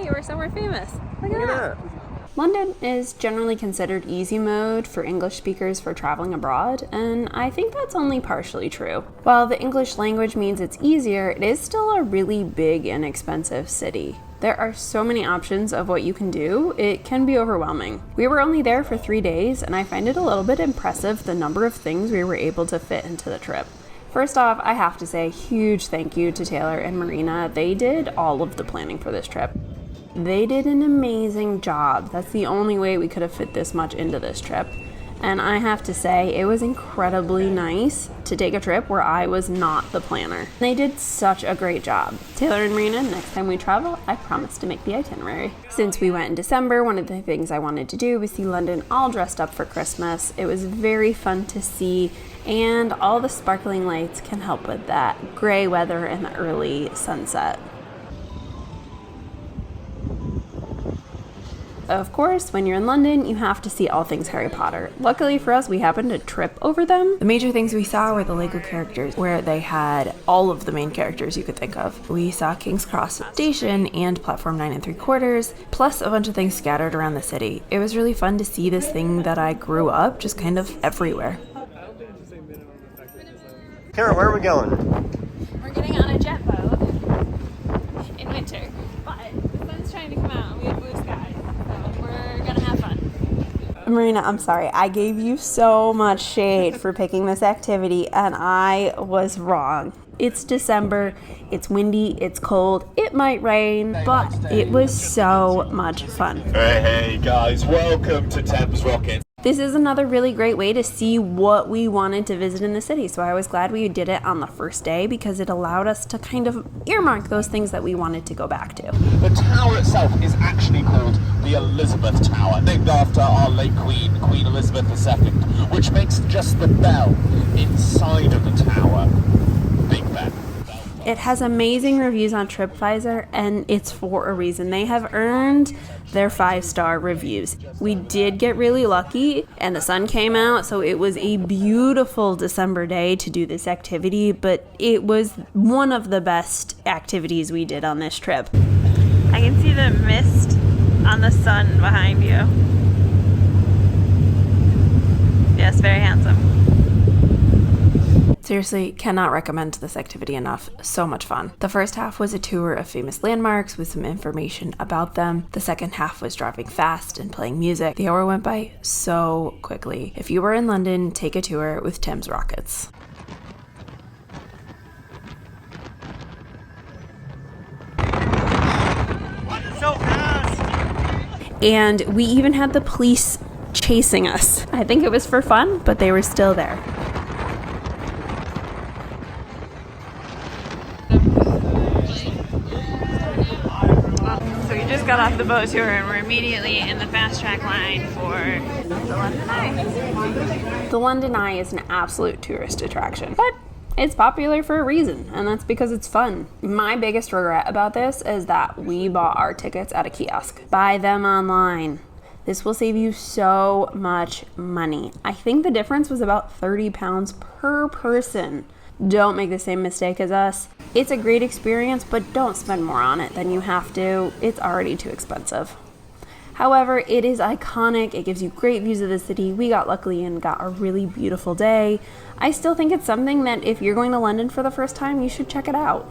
Hey, we're somewhere famous. Look at that. London is generally considered easy mode for English speakers for traveling abroad, and I think that's only partially true. While the English language means it's easier, it is still a really big and expensive city. There are so many options of what you can do, it can be overwhelming. We were only there for 3 days, and I find it a little bit impressive the number of things we were able to fit into the trip. First off, I have to say a huge thank you to Taylor and Marina. They did all of the planning for this trip. They did an amazing job. That's the only way we could have fit this much into this trip. And I have to say, it was incredibly nice to take a trip where I was not the planner. They did such a great job. Taylor and Marina, next time we travel, I promise to make the itinerary. Since we went in December, one of the things I wanted to do was see London all dressed up for Christmas. It was very fun to see, and all the sparkling lights can help with that gray weather and the early sunset. Of course, when you're in London, you have to see all things Harry Potter. Luckily for us, we happened to trip over them. The major things we saw were the Lego characters, where they had all of the main characters you could think of. We saw King's Cross Station and Platform 9 3/4, plus a bunch of things scattered around the city. It was really fun to see this thing that I grew up just kind of everywhere. Kara, where are we going? We're getting on a jet boat in winter, but the sun's trying to come out and we have blue skies, so we're gonna have fun. Marina, I'm sorry. I gave you so much shade for picking this activity, and I was wrong. It's December, it's windy, it's cold, it might rain, but it was so much fun. Hey guys, welcome to Thames Rocket. This is another really great way to see what we wanted to visit in the city, so I was glad we did it on the first day because it allowed us to kind of earmark those things that we wanted to go back to. The tower itself is actually called the Elizabeth Tower, named after our late Queen, Queen Elizabeth II, which makes just the bell inside of the tower Big Ben. It has amazing reviews on TripAdvisor, and it's for a reason. They have earned their 5-star reviews. We did get really lucky, and the sun came out, so it was a beautiful December day to do this activity, but it was one of the best activities we did on this trip. I can see the mist on the sun behind you. Yes, very handsome. Seriously, cannot recommend this activity enough. So much fun. The first half was a tour of famous landmarks with some information about them. The second half was driving fast and playing music. The hour went by so quickly. If you were in London, take a tour with Thames Rockets. So fast! And we even had the police chasing us. I think it was for fun, but they were still there. So we just got off the boat tour and we're immediately in the fast track line for the London Eye. The London Eye is an absolute tourist attraction, but it's popular for a reason, and that's because it's fun. My biggest regret about this is that we bought our tickets at a kiosk. Buy them online. This will save you so much money. I think the difference was about £30 per person. Don't make the same mistake as us. It's a great experience, but don't spend more on it than you have to. It's already too expensive. However, it is iconic. It gives you great views of the city. We got lucky and got a really beautiful day. I still think it's something that if you're going to London for the first time, you should check it out.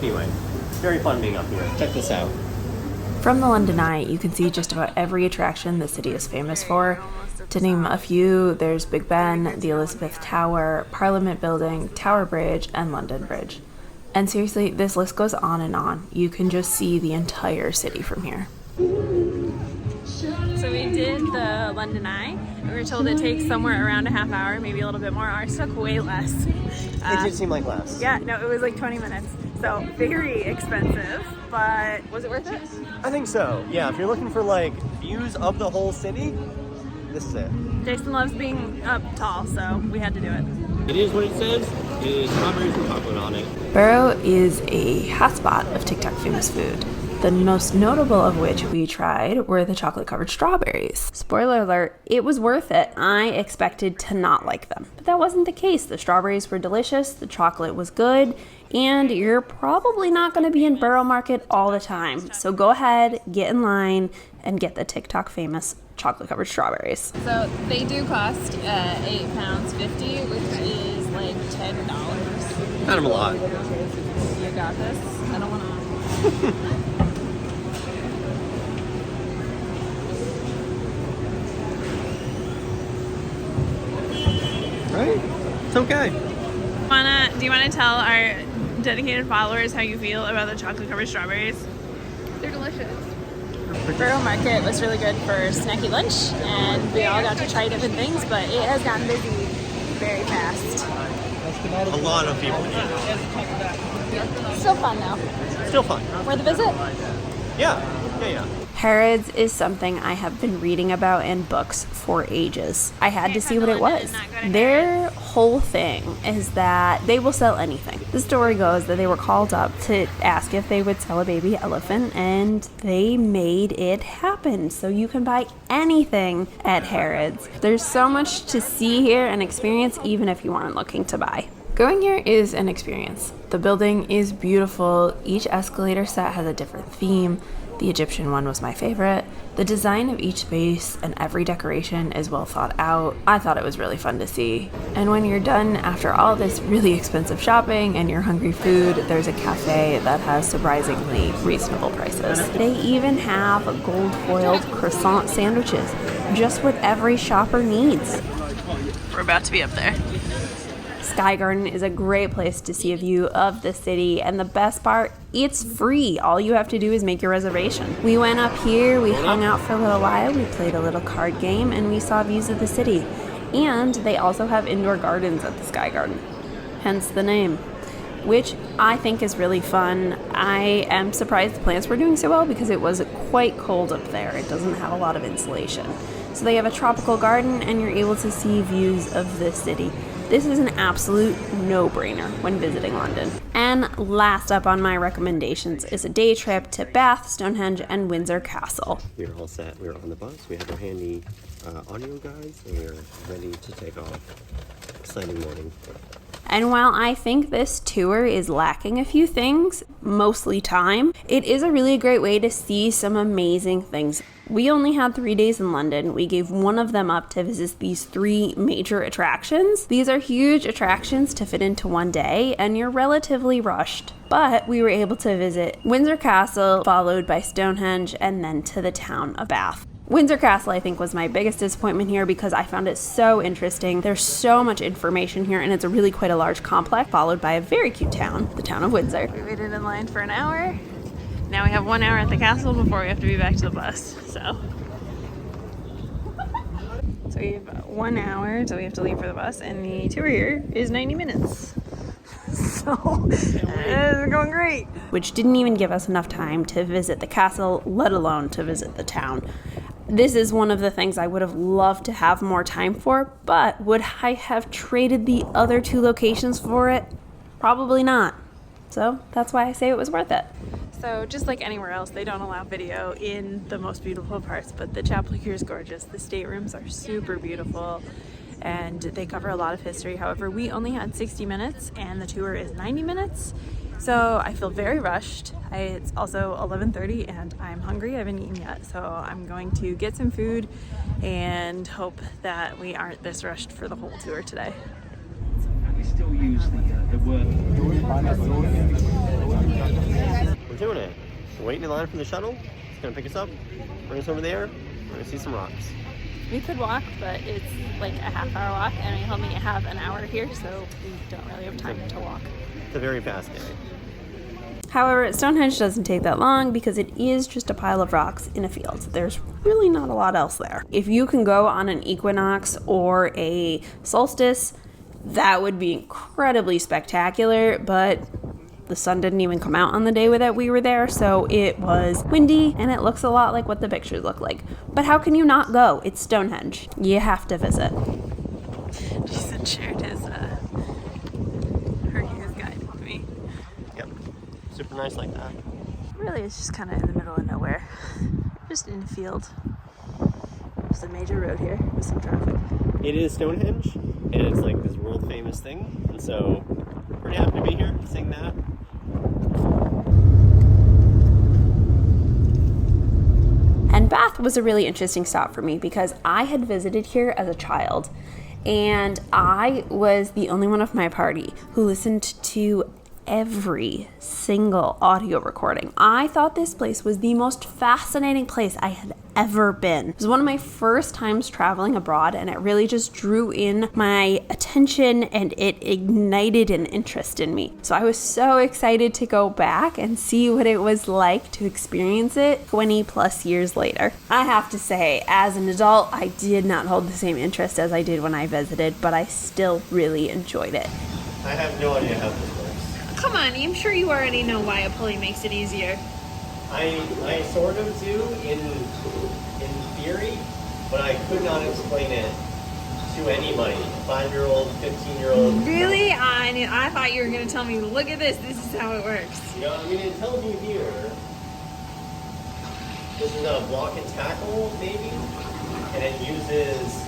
Anyway, very fun being up here. Check this out. From the London Eye, you can see just about every attraction the city is famous for. To name a few, there's Big Ben, the Elizabeth Tower, Parliament Building, Tower Bridge, and London Bridge. And seriously, this list goes on and on. You can just see the entire city from here. So we did the London Eye. We were told it takes somewhere around a half hour, maybe a little bit more. Ours took way less. It did seem like less. Yeah, no, it was like 20 minutes. So very expensive, but was it worth it? I think so. Yeah, if you're looking for like views of the whole city, this is it. Jason loves being up tall, so we had to do it. It is what it says. It is strawberries with chocolate on it. Borough is a hotspot of TikTok famous food. The most notable of which we tried were the chocolate-covered strawberries. Spoiler alert, it was worth it. I expected to not like them, but that wasn't the case. The strawberries were delicious, the chocolate was good, and you're probably not going to be in Borough Market all the time. So go ahead, get in line, and get the TikTok famous chocolate-covered strawberries. So they do cost £8.50, which is like $10. Kind of a lot. You got this? I don't want to. Right? It's okay. Do you wanna tell our dedicated followers how you feel about the chocolate covered strawberries? They're delicious. Borough Market was really good for snacky lunch, and we all got to try different things, but it has gotten busy very fast. A lot of people. Still fun though. Still fun. Worth a visit? Yeah. Harrods is something I have been reading about in books for ages. I had to see what it was. Their whole thing is that they will sell anything. The story goes that they were called up to ask if they would sell a baby elephant, and they made it happen. So you can buy anything at Harrods. There's so much to see here and experience, even if you aren't looking to buy. Going here is an experience. The building is beautiful. Each escalator set has a different theme. The Egyptian one was my favorite. The design of each space and every decoration is well thought out. I thought it was really fun to see. And when you're done after all this really expensive shopping and you're hungry food, there's a cafe that has surprisingly reasonable prices. They even have gold-foiled croissant sandwiches, just what every shopper needs. We're about to be up there. Sky Garden is a great place to see a view of the city, and the best part, it's free. All you have to do is make your reservation. We went up here, we hung out for a little while, we played a little card game, and we saw views of the city. And they also have indoor gardens at the Sky Garden, hence the name, which I think is really fun. I am surprised the plants were doing so well because it was quite cold up there. It doesn't have a lot of insulation. So they have a tropical garden, and you're able to see views of the city. This is an absolute no-brainer when visiting London. And last up on my recommendations is a day trip to Bath, Stonehenge, and Windsor Castle. We're all set. We're on the bus. We have our handy audio guides, and we're ready to take off. Exciting morning. And while I think this tour is lacking a few things, mostly time, it is a really great way to see some amazing things. We only had 3 days in London. We gave one of them up to visit these 3 major attractions. These are huge attractions to fit into one day, and you're relatively rushed. But we were able to visit Windsor Castle, followed by Stonehenge, and then to the town of Bath. Windsor Castle, I think, was my biggest disappointment here because I found it so interesting. There's so much information here, and it's really quite a large complex, followed by a very cute town, the town of Windsor. We waited in line for an hour. Now we have 1 hour at the castle before we have to be back to the bus. So we have 1 hour till we have to leave for the bus, and the tour here is 90 minutes. So it's going great. Which didn't even give us enough time to visit the castle, let alone to visit the town. This is one of the things I would have loved to have more time for, but would I have traded the other 2 locations for it? Probably not. So that's why I say it was worth it. So just like anywhere else, they don't allow video in the most beautiful parts, but the chapel here is gorgeous. The staterooms are super beautiful, and they cover a lot of history. However, we only had 60 minutes, and the tour is 90 minutes. So I feel very rushed. It's also 11:30 and I'm hungry. I haven't eaten yet. So I'm going to get some food and hope that we aren't this rushed for the whole tour today. We still use the word. We're doing it. We're waiting in line for the shuttle. It's going to pick us up, bring us over there. We're going to see some rocks. We could walk, but it's like a half-hour walk, and we only have an hour here, so we don't really have time to walk. It's a very fast day. However, Stonehenge doesn't take that long because it is just a pile of rocks in a field. There's really not a lot else there. If you can go on an equinox or a solstice, that would be incredibly spectacular, but the sun didn't even come out on the day that we were there, so it was windy, and it looks a lot like what the pictures look like. But how can you not go? It's Stonehenge. You have to visit. Jason shared his Hercules guide with me. Yep. Super nice like that. Really, it's just kind of in the middle of nowhere. Just in a field. There's a major road here with some traffic. It is Stonehenge, and it's like this world famous thing, and so pretty happy to be here, seeing that. And Bath was a really interesting stop for me because I had visited here as a child, and I was the only one of my party who listened to every single audio recording. I thought this place was the most fascinating place I had ever been. It was one of my first times traveling abroad, and it really just drew in my attention and it ignited an interest in me. So I was so excited to go back and see what it was like to experience it 20 plus years later. I have to say, as an adult, I did not hold the same interest as I did when I visited, but I still really enjoyed it. I have no idea how this works. Come on, I'm sure you already know why a pulley makes it easier. I sort of do in theory, but I could not explain it to anybody. 5-year-old, 15-year-old. Really? I thought you were going to tell me, look at this is how it works. You know, I mean, it tells you here, this is a block and tackle, maybe, and it uses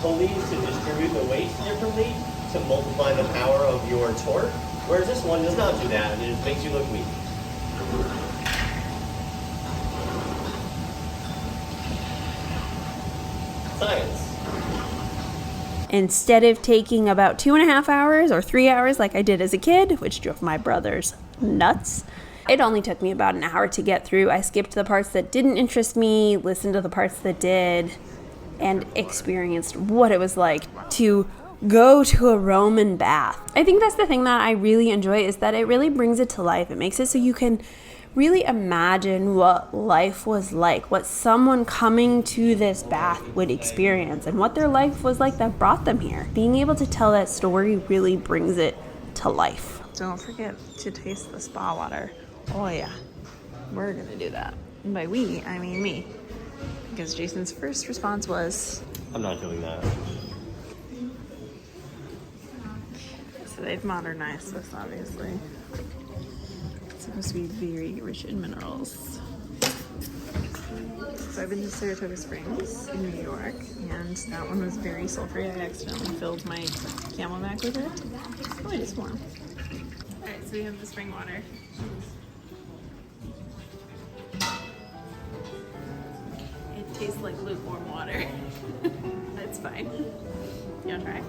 pulleys to distribute the weight differently to multiply the power of your torque, whereas this one does not do that, and it just makes you look weak. Science. Instead of taking about 2.5 hours or 3 hours like I did as a kid, which drove my brothers nuts, it only took me about an hour to get through. I skipped the parts that didn't interest me, listened to the parts that did, and experienced what it was like to go to a Roman bath. I think that's the thing that I really enjoy, is that it really brings it to life. It makes it so you can really imagine what life was like, what someone coming to this bath would experience, and what their life was like that brought them here. Being able to tell that story really brings it to life. Don't forget to taste the spa water. Oh yeah, we're gonna do that. And by we, I mean me. Because Jason's first response was, I'm not doing that. so they've modernized this, obviously. It's supposed to be very rich in minerals. So I've been to Saratoga Springs in New York, and that one was very sulfury. I accidentally filled my Camelback with it. Oh, it is warm. Alright, so we have the spring water. It tastes like lukewarm water. That's fine. You wanna try?